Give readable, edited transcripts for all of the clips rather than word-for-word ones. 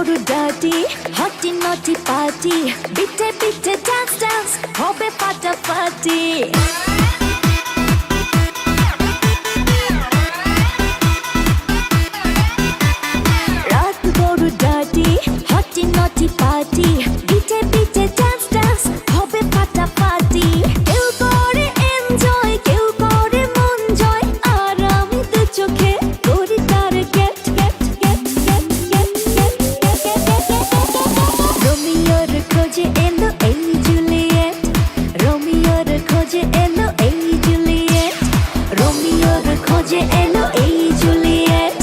বড় ডার্টি হটি নটি পার্টি বিটে বিটে ডান্স ডান্স হবে ফাটাফাটি রাত বড় ডার্টি হটি নটি পার্টি বিটে বিটে ডান্স ডান্স হবে ফাটাফাটি কেউ করে এনজয় কেউ করে মন জয় আর আমি দু চোখে করি তার get get get get get get রোমিওর খোঁজে এলো এই জুলিয়েট রোমিওর খোঁজে এলো এই জুলিয়েট রোমিওর খোঁজে এলো এই জুলিয়েট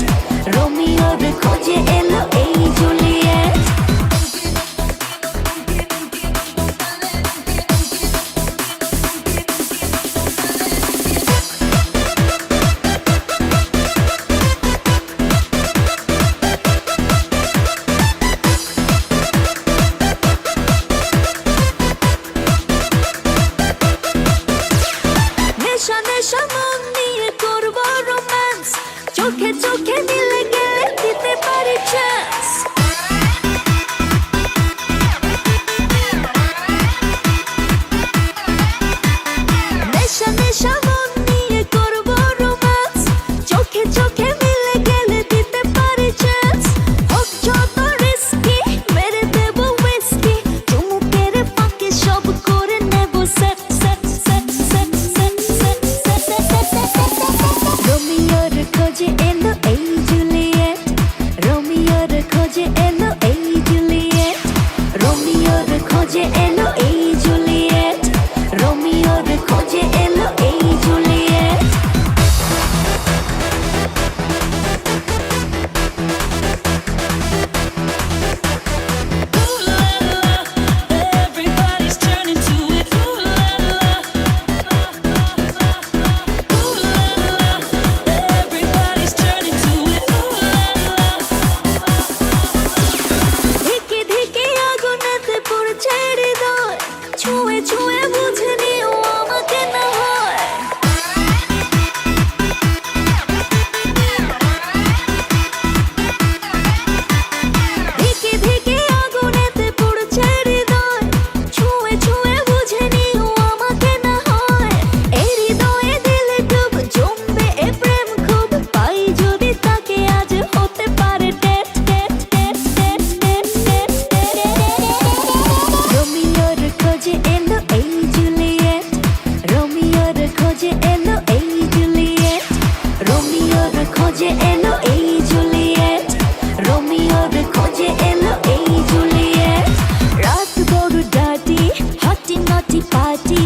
রোমিওর খোঁজে এলো এই জুলিয়েট নেশা নেশা মন নিয়ে করবো রোম্যান্স চোখে চোখে মিলে গেলে দিতে পারি চান্স নেশা নেশা মন নিয়ে করবো রোম্যান্স চোখে চোখে মিলে গেলে দিতে পারি চান্স হোক যত রিস্কি মেরে দেবো হুইস্কি চুমুকের ফাঁকে সব করে নেবো set set set set set set set set রোমিওর খোঁজে এলো এই জুলিয়েট রোমিওর খোঁজে এলো এই জুলিয়েট রোমিওর খোঁজে এলো এই জুলিয়েট রোমিওর খোঁজে এলো এই Juliet Everybody's turning to it. Ooh la la. Ooh la la. Everybody's turning to it. Ooh la la. ধিকে ধিকে আগুনেতে পড়ছে হৃদয় ছুঁয়ে ছুঁয়ে বুঝে নিও আমাকে না হয় ধিকে ধিকে আগুনেতে পড়ছে হৃদয় ছুঁয়ে ছুঁয়ে বুঝে নিও আমাকে না হয় এই হৃদয়ে দিলে ডুব জমবে এ প্রেম খুব পাই যদি তাকে আজ হতে পারে date date date date date date রোমিওর খোঁজে এলো এই জুলিয়েট রোমিওর খোঁজে এলো এই জুলিয়েট রোমিওর খোঁজে এলো এই জুলিয়েট রোমিওর খোঁজে এলো এই জুলিয়েট রাত বড় ডার্টি হটি নটি পার্টি